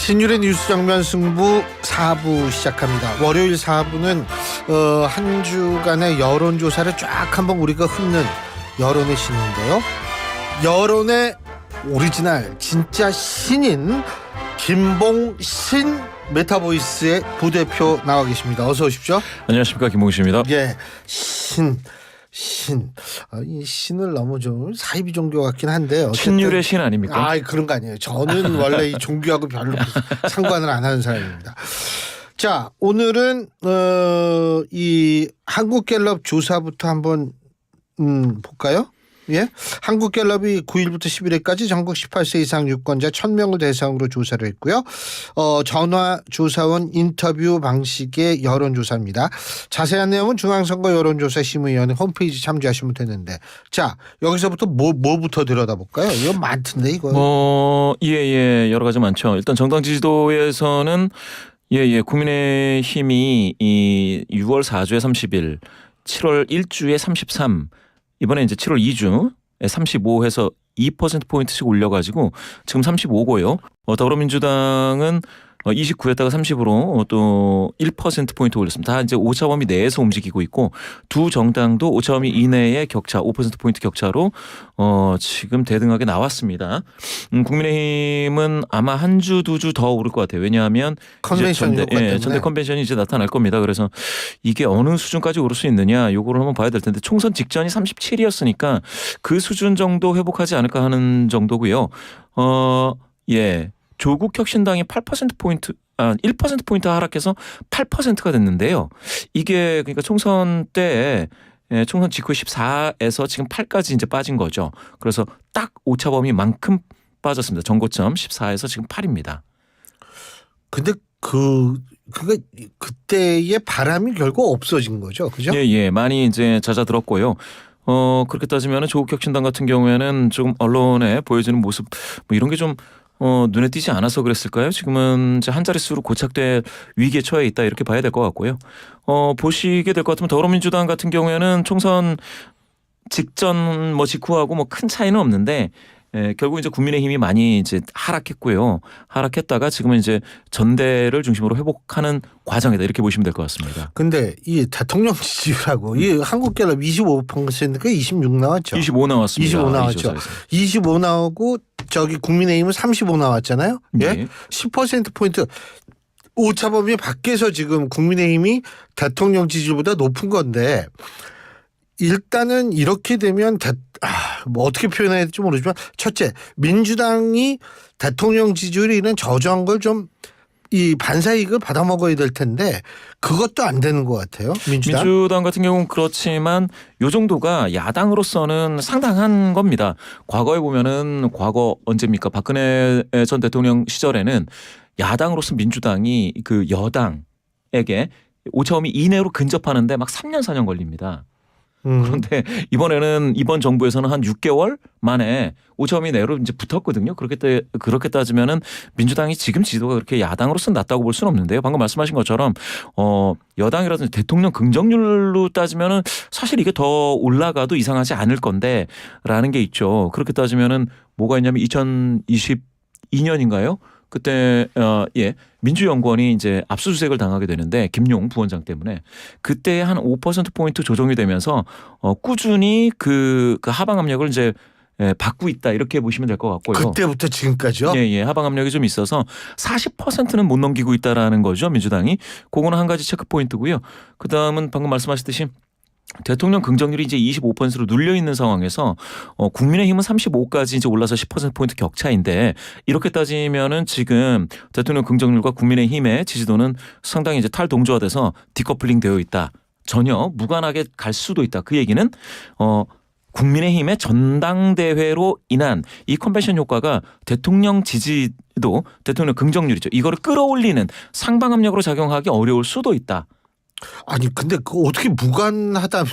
신율의 뉴스 정면 승부 4부 시작합니다. 월요일 4부는 한 주간의 여론조사를 쫙 한번 우리가 훑는 여론의 신인데요. 여론의 오리지널 진짜 신인 김봉신 메타보이스의 부대표 나와 계십니다. 어서 오십시오. 안녕하십니까, 김봉신입니다. 예, 이 신을 너무 좀 사이비 종교 같긴 한데 신율의 신 아닙니까? 그런 거 아니에요. 저는 원래 이 종교하고 별로 상관을 안 하는 사람입니다. 자, 오늘은 이 한국갤럽 조사부터 한번 볼까요? 예, 한국갤럽이 9일부터 11일까지 전국 18세 이상 유권자 1,000명을 대상으로 조사를 했고요. 전화 조사원 인터뷰 방식의 여론조사입니다. 자세한 내용은 중앙선거 여론조사심의위원회 홈페이지 참조하시면 되는데, 자, 여기서부터 뭐부터 들여다볼까요? 이거 많던데 이거. 예, 여러 가지 많죠. 일단 정당 지지도에서는 국민의힘이 이 6월 4주에 31, 7월 1주에 33, 이번에 이제 7월 2주에 35해서 2%포인트씩 올려가지고 지금 35고요. 더불어민주당은 29였다가 30으로 또 1%포인트 올렸습니다. 다 이제 오차범위 내에서 움직이고 있고 두 정당도 오차범위 이내의 격차 5%포인트 격차로 지금 대등하게 나왔습니다. 국민의힘은 아마 한 주 두 주 더 오를 것 같아요. 왜냐하면 컨벤션 효과 때문에. 전대 컨벤션이 이제 나타날 겁니다. 그래서 이게 어느 수준까지 오를 수 있느냐 요거를 한번 봐야 될 텐데 총선 직전이 37이었으니까 그 수준 정도 회복하지 않을까 하는 정도고요. 조국 혁신당이 8%포인트 1%포인트 하락해서 8%가 됐는데요. 이게 그러니까 총선 때 총선 직후 14에서 지금 8까지 이제 빠진 거죠. 그래서 딱 오차범위만큼 빠졌습니다. 정고점 14에서 지금 8입니다. 근데 그때의 바람이 결국 없어진 거죠, 그죠? 예, 많이 이제 잦아들었고요. 그렇게 따지면 조국 혁신당 같은 경우에는 조금 언론에 보여지는 모습 뭐 이런 게 좀 눈에 띄지 않아서 그랬을까요? 지금은 이제 한 자릿수로 고착될 위기에 처해 있다 이렇게 봐야 될 것 같고요. 보시게 될 것 같으면 더불어민주당 같은 경우에는 총선 직전 직후하고 큰 차이는 없는데 결국 이제 국민의힘이 많이 이제 하락했고요. 하락했다가 지금은 이제 전대를 중심으로 회복하는 과정이다 이렇게 보시면 될 것 같습니다. 근데 이 대통령 지지율하고 이 한국갤럽 25%가 26 나왔죠. 25 나왔습니다. 25 나왔죠. 25 나오고 저기 국민의힘은 35 나왔잖아요. 예, 10%포인트 오차범위 밖에서 지금 국민의힘이 대통령 지지율보다 높은 건데. 일단은 이렇게 되면 뭐 어떻게 표현해야 될지 모르지만 첫째, 민주당이 대통령 지지율이 이런 저조한 걸 좀 이 반사이익을 받아먹어야 될 텐데 그것도 안 되는 것 같아요. 민주당 같은 경우는 그렇지만 이 정도가 야당으로서는 상당한 겁니다. 과거에 보면은 언제입니까? 박근혜 전 대통령 시절에는 야당으로서 민주당이 그 여당에게 오차범위 이내로 근접하는데 막 3년 4년 걸립니다. 그런데 이번 정부에서는 한 6개월 만에 오차범위 내로 이제 붙었거든요. 그렇게 따지면은 민주당이 지금 지도가 그렇게 야당으로서는 낮다고 볼 수는 없는데요. 방금 말씀하신 것처럼 여당이라든지 대통령 긍정률로 따지면은 사실 이게 더 올라가도 이상하지 않을 건데라는 게 있죠. 그렇게 따지면은 뭐가 있냐면 2022년인가요? 그때 민주연구원이 이제 압수수색을 당하게 되는데 김용 부원장 때문에 그때 한 5%포인트 조정이 되면서 꾸준히 그 하방 압력을 이제 받고 있다 이렇게 보시면 될 것 같고요. 그때부터 지금까지요? 예, 하방 압력이 좀 있어서 40%는 못 넘기고 있다라는 거죠, 민주당이. 그거는 한 가지 체크 포인트고요. 그다음은 방금 말씀하셨듯이 대통령 긍정률이 이제 25%로 눌려 있는 상황에서 국민의힘은 35까지 이제 올라서 10%포인트 격차인데 이렇게 따지면은 지금 대통령 긍정률과 국민의힘의 지지도는 상당히 이제 탈동조화돼서 디커플링 되어 있다. 전혀 무관하게 갈 수도 있다. 그 얘기는 국민의힘의 전당대회로 인한 이 컨벤션 효과가 대통령 지지도, 대통령 긍정률이죠. 이거를 끌어올리는 상방 압력으로 작용하기 어려울 수도 있다. 아니 근데 어떻게 무관하다면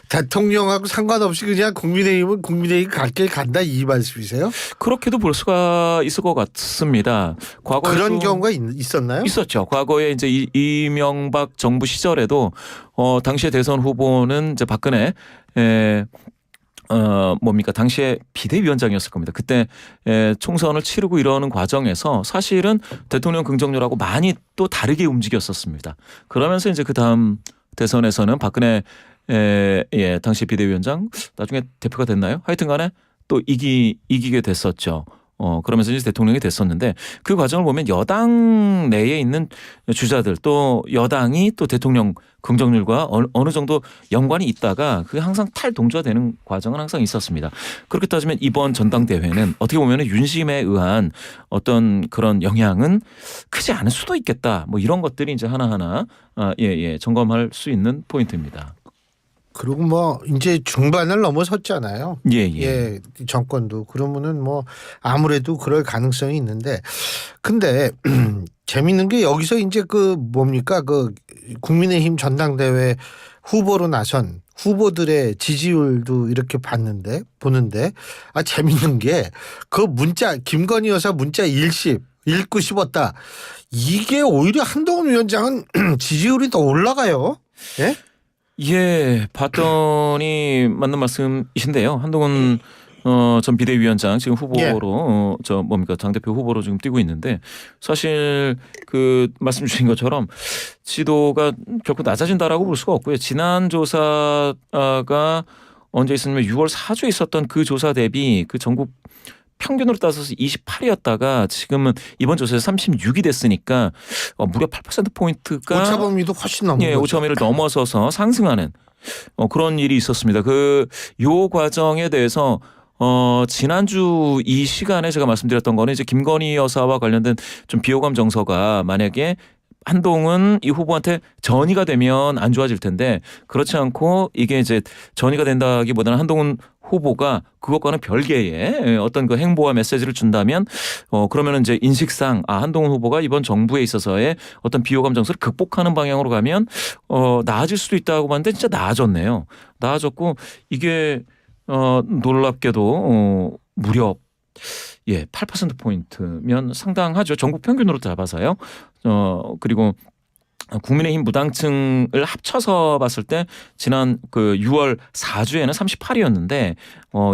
대통령하고 상관없이 그냥 국민의힘은 국민의힘 갈 길 간다 이 말씀이세요? 그렇게도 볼 수가 있을 것 같습니다. 과거에 그런 경우가 있었나요? 있었죠. 과거에 이제 이명박 정부 시절에도 당시의 대선 후보는 이제 박근혜 뭡니까 당시에 비대위원장이었을 겁니다. 그때 총선을 치르고 이러는 과정에서 사실은 대통령 긍정률하고 많이 또 다르게 움직였었습니다. 그러면서 이제 그 다음 대선에서는 박근혜 당시 비대위원장 나중에 대표가 됐나요? 하여튼간에 또 이기게 됐었죠. 그러면서 이제 대통령이 됐었는데 그 과정을 보면 여당 내에 있는 주자들 또 여당이 또 대통령 긍정률과 어느 정도 연관이 있다가 그게 항상 탈동조화되는 과정은 항상 있었습니다. 그렇게 따지면 이번 전당대회는 어떻게 보면 윤심에 의한 어떤 그런 영향은 크지 않을 수도 있겠다. 뭐 이런 것들이 이제 하나하나 점검할 수 있는 포인트입니다. 그리고 뭐 이제 중반을 넘어섰잖아요. 예. 정권도 그러면은 뭐 아무래도 그럴 가능성이 있는데 근데 재밌는 게 여기서 이제 그 뭡니까 그 국민의힘 전당대회 후보로 나선 후보들의 지지율도 이렇게 보는데 재밌는 게 그 문자 김건희 여사 문자 읽고 싶었다. 이게 오히려 한동훈 위원장은 지지율이 더 올라가요. 예? 예, 봤더니 맞는 말씀이신데요. 한동훈 전 비대위원장 지금 후보로 당대표 후보로 지금 뛰고 있는데 사실 그 말씀 주신 것처럼 지도가 결코 낮아진다라고 볼 수가 없고요. 지난 조사가 언제 있었냐면 6월 4주에 있었던 그 조사 대비 그 전국 평균으로 따져서 28이었다가 지금은 이번 조사에서 36이 됐으니까 무려 8%포인트가 오차 범위도 훨씬 넘는 거죠. 오차 범위를 넘어서서 상승하는 그런 일이 있었습니다. 요 과정에 대해서 지난주 이 시간에 제가 말씀드렸던 거는 이제 김건희 여사와 관련된 좀 비호감 정서가 만약에 한동훈 이 후보한테 전이가 되면 안 좋아질 텐데 그렇지 않고 이게 이제 전이가 된다기보다는 한동훈 후보가 그것과는 별개의 어떤 그 행보와 메시지를 준다면 그러면 이제 인식상 한동훈 후보가 이번 정부에 있어서의 어떤 비호감 정서를 극복하는 방향으로 가면 나아질 수도 있다고 봤는데 진짜 나아졌네요. 나아졌고 이게 놀랍게도 무려 8%포인트면 상당하죠. 전국 평균으로 잡아서요. 그리고 국민의힘 무당층을 합쳐서 봤을 때 지난 그 6월 4주에는 38이었는데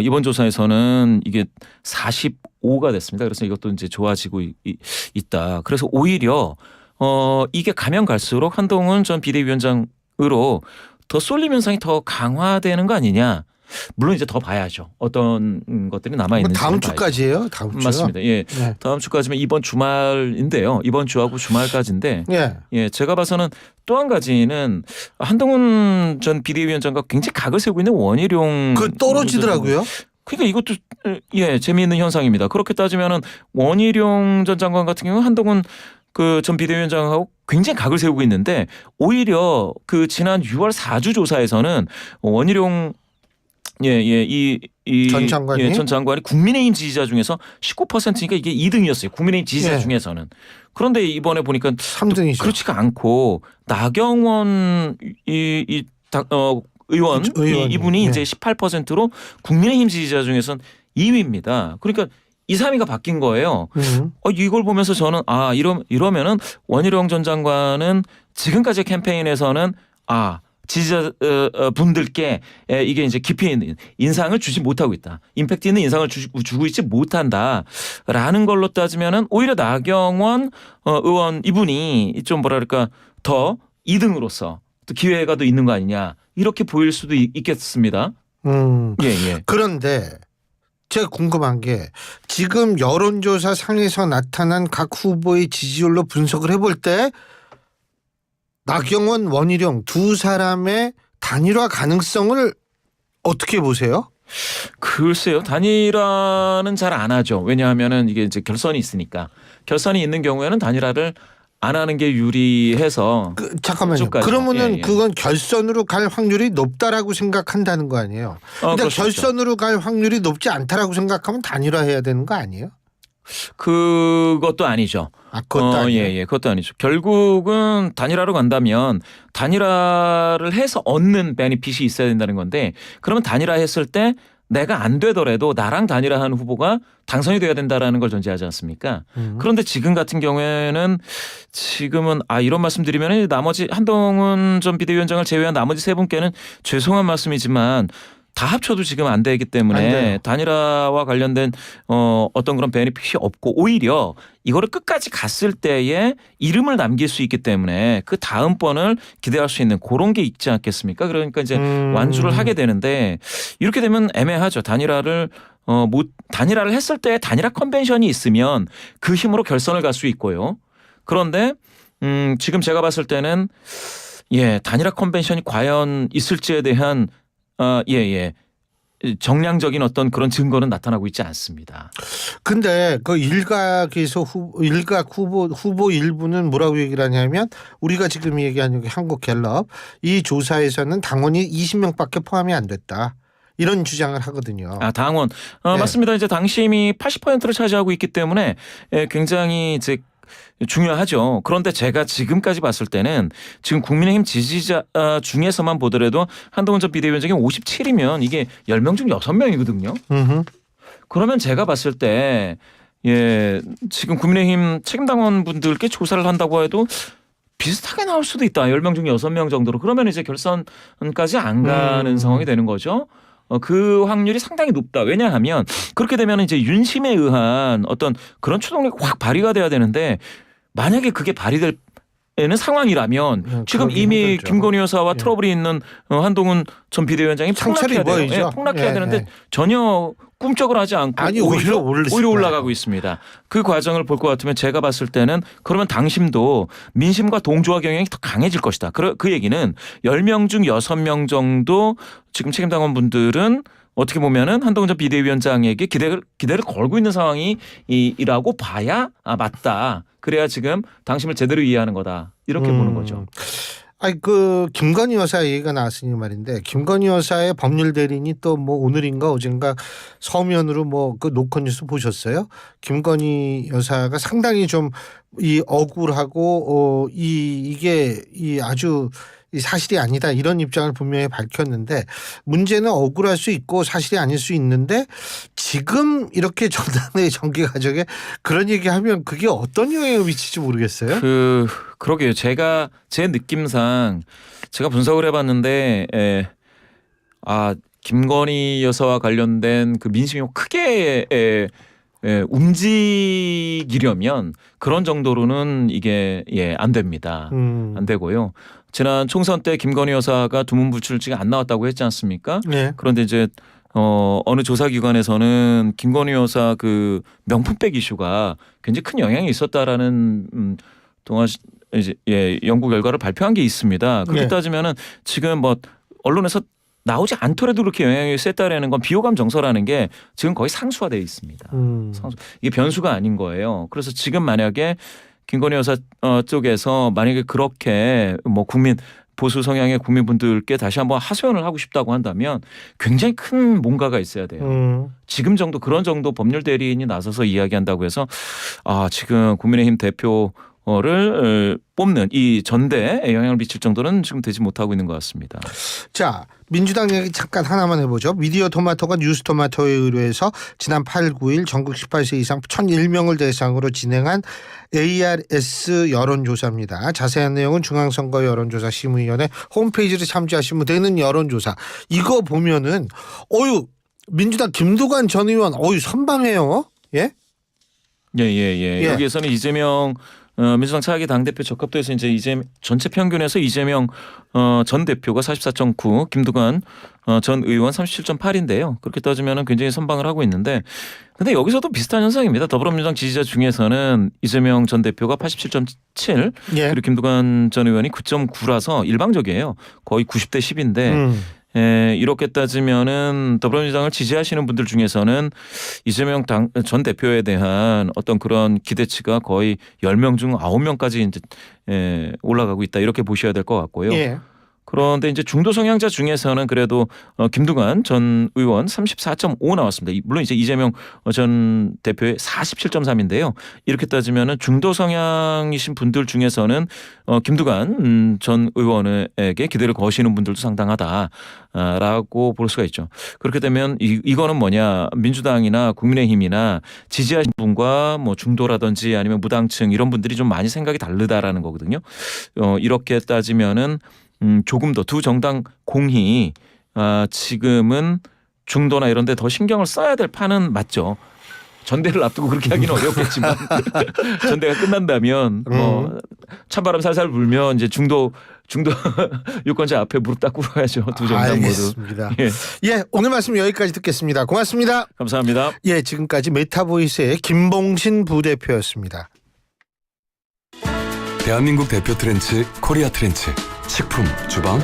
이번 조사에서는 이게 45가 됐습니다. 그래서 이것도 이제 좋아지고 있다. 그래서 오히려 이게 가면 갈수록 한동훈 전 비대위원장으로 더 쏠림 현상이 더 강화되는 거 아니냐. 물론 이제 더 봐야죠. 어떤 것들이 남아 있는지. 다음 주까지예요. 다음 주. 맞습니다. 예. 네. 다음 주까지면 이번 주말인데요. 이번 주하고 주말까지인데. 예. 제가 봐서는 또 한 가지는 한동훈 전 비대위원장과 굉장히 각을 세우고 있는 원희룡. 떨어지더라고요. 그러니까 이것도 재미있는 현상입니다. 그렇게 따지면은 원희룡 전 장관 같은 경우는 한동훈 그 전 비대위원장하고 굉장히 각을 세우고 있는데 오히려 그 지난 6월 4주 조사에서는 원희룡 전 장관이 국민의힘 지지자 중에서 19%니까 이게 2등이었어요. 국민의힘 지지자 중에서는. 그런데 이번에 보니까 3등이죠. 그렇지가 않고 나경원 의원 이분이 이제 18%로 국민의힘 지지자 중에서는 2위입니다. 그러니까 2, 3위가 바뀐 거예요. 이걸 보면서 저는 이러면은 원희룡 전 장관은 지금까지 캠페인에서는 지지자 분들께 이게 이제 깊이 있는 인상을 주지 못하고 있다. 임팩트 있는 인상을 주고 있지 못한다라는 걸로 따지면은 오히려 나경원 의원 이분이 좀 더 2등으로서 또 기회가 더 있는 거 아니냐 이렇게 보일 수도 있겠습니다. 그런데 제가 궁금한 게 지금 여론조사 상에서 나타난 각 후보의 지지율로 분석을 해볼 때 나경원, 원희룡 두 사람의 단일화 가능성을 어떻게 보세요? 글쎄요. 단일화는 잘 안 하죠. 왜냐하면은 이게 이제 결선이 있으니까. 결선이 있는 경우에는 단일화를 안 하는 게 유리해서. 잠깐만요. 그러면은 그건 결선으로 갈 확률이 높다라고 생각한다는 거 아니에요? 근데 결선으로 갈 확률이 높지 않다라고 생각하면 단일화해야 되는 거 아니에요? 그것도 아니죠. 그것도 아니에요. 그것도 아니죠. 결국은 단일화로 간다면 단일화를 해서 얻는 베니핏이 있어야 된다는 건데 그러면 단일화했을 때 내가 안 되더라도 나랑 단일화하는 후보가 당선이 돼야 된다라는 걸 전제하지 않습니까? 그런데 지금 같은 경우에는 지금은 이런 말씀드리면 나머지 한동훈 전 비대위원장을 제외한 나머지 세 분께는 죄송한 말씀이지만 다 합쳐도 지금 안 되기 안 때문에 돼요. 단일화와 관련된 어떤 그런 베네핏이 없고 오히려 이거를 끝까지 갔을 때에 이름을 남길 수 있기 때문에 그 다음번을 기대할 수 있는 그런 게 있지 않겠습니까? 그러니까 이제 완주를 하게 되는데 이렇게 되면 애매하죠. 단일화를 했을 때 단일화 컨벤션이 있으면 그 힘으로 결선을 갈 수 있고요. 그런데 지금 제가 봤을 때는 단일화 컨벤션이 과연 있을지에 대한 정량적인 어떤 그런 증거는 나타나고 있지 않습니다. 근데 그 일각에서 일각 후보 일부는 뭐라고 얘기를 하냐면 우리가 지금 얘기하는 한국갤럽 이 조사에서는 당원이 20명밖에 포함이 안 됐다. 이런 주장을 하거든요. 당원. 네. 맞습니다. 이제 당심이 80%를 차지하고 있기 때문에 굉장히 이제 중요하죠. 그런데 제가 지금까지 봤을 때는 지금 국민의힘 지지자 중에서만 보더라도 한동훈 전 비대위원장이 57이면 이게 10명 중 6명이거든요. 그러면 제가 봤을 때 지금 국민의힘 책임당원 분들께 조사를 한다고 해도 비슷하게 나올 수도 있다. 10명 중 6명 정도로. 그러면 이제 결선까지 안 가는 상황이 되는 거죠. 그 확률이 상당히 높다. 왜냐하면 그렇게 되면 이제 윤심에 의한 어떤 그런 추동력이 확 발휘가 돼야 되는데 만약에 그게 발휘될 는 상황이라면 지금 이미 힘들죠. 김건희 여사와 트러블이 있는 한동훈 전 비대위원장이 상처를 폭락해야 돼요. 입어야죠. 폭락해야 되는데 전혀 꿈쩍을 하지 않고 아니, 오히려 올라가고 있습니다. 그 과정을 볼 것 같으면 제가 봤을 때는 그러면 당심도 민심과 동조화 경향이 더 강해질 것이다. 그 얘기는 10명 중 6명 정도 지금 책임당원 분들은 어떻게 보면은 한동훈 전 비대위원장에게 기대를 걸고 있는 상황이라고 봐야 맞다. 그래야 지금 당심을 제대로 이해하는 거다. 이렇게 보는 거죠. 아니 그 김건희 여사 얘기가 나왔으니 말인데 김건희 여사의 법률 대리인이 또 뭐 오늘인가 어젠가 서면으로 뭐 그 노컷 뉴스 보셨어요? 김건희 여사가 상당히 좀 이 억울하고 이게 아주 이 사실이 아니다 이런 입장을 분명히 밝혔는데 문제는 억울할 수 있고 사실이 아닐 수 있는데 지금 이렇게 전당대회 정계 과정에 그런 얘기하면 그게 어떤 영향을 미칠지 모르겠어요. 그러게요. 제 느낌상 제가 분석을 해봤는데 김건희 여사와 관련된 그 민심이 크게 움직이려면 그런 정도로는 이게 안 됩니다. 안 되고요. 지난 총선 때 김건희 여사가 두문불출지가 안 나왔다고 했지 않습니까? 네. 그런데 이제 어느 조사기관에서는 김건희 여사 그 명품백 이슈가 굉장히 큰 영향이 있었다라는 이제 연구 결과를 발표한 게 있습니다. 그렇게 네. 따지면은 지금 뭐 언론에서 나오지 않더라도 그렇게 영향이 셌다라는 건 비호감 정서라는 게 지금 거의 상수화되어 있습니다. 이게 변수가 아닌 거예요. 그래서 지금 만약에 김건희 여사 쪽에서 만약에 그렇게 뭐 보수 성향의 국민분들께 다시 한번 하소연을 하고 싶다고 한다면 굉장히 큰 뭔가가 있어야 돼요. 지금 정도 그런 정도 법률 대리인이 나서서 이야기한다고 해서 지금 국민의힘 대표를 뽑는 이 전대에 영향을 미칠 정도는 지금 되지 못하고 있는 것 같습니다. 자, 민주당 얘기 잠깐 하나만 해보죠. 미디어 토마토가 뉴스 토마토에 의뢰해서 지난 8, 9일 전국 18세 이상 1,001명을 대상으로 진행한 ARS 여론조사입니다. 자세한 내용은 중앙선거 여론조사 심의위원회 홈페이지를 참조하시면 되는 여론조사. 이거 보면은 민주당 김두관 전 의원 선방해요. 예? 여기에서는 이재명 민주당 차기 당대표 적합도에서 이제 전체 평균에서 이재명 전 대표가 44.9, 김두관 전 의원 37.8인데요. 그렇게 따지면 굉장히 선방을 하고 있는데 근데 여기서도 비슷한 현상입니다. 더불어민주당 지지자 중에서는 이재명 전 대표가 87, 그리고 김두관 전 의원이 9.9라서 일방적이에요. 거의 90대 10인데 이렇게 따지면은 더불어민주당을 지지하시는 분들 중에서는 이재명 전 대표에 대한 어떤 그런 기대치가 거의 10명 중 9명까지 이제 올라가고 있다 이렇게 보셔야 될 것 같고요. 그런데 이제 중도 성향자 중에서는 그래도 김두관 전 의원 34.5 나왔습니다. 물론 이제 이재명 전 대표의 47.3인데요. 이렇게 따지면은 중도 성향이신 분들 중에서는 김두관 전 의원에게 기대를 거시는 분들도 상당하다라고 볼 수가 있죠. 그렇게 되면 이거는 뭐냐, 민주당이나 국민의힘이나 지지하신 분과 뭐 중도라든지 아니면 무당층 이런 분들이 좀 많이 생각이 다르다라는 거거든요. 이렇게 따지면은 조금 더 두 정당 공히 지금은 중도나 이런 데 더 신경을 써야 될 판은 맞죠. 전대를 앞두고 그렇게 하기는 어렵겠지만 전대가 끝난다면 뭐 찬바람 살살 불면 이제 중도 유권자 앞에 무릎 딱 꿇어야죠. 두 정당 모두. 알겠습니다. 예. 예, 오늘 말씀 여기까지 듣겠습니다. 고맙습니다. 감사합니다. 예, 지금까지 메타보이스의 김봉신 부대표였습니다. 대한민국 대표 트렌치 코리아 트렌치 식품 주방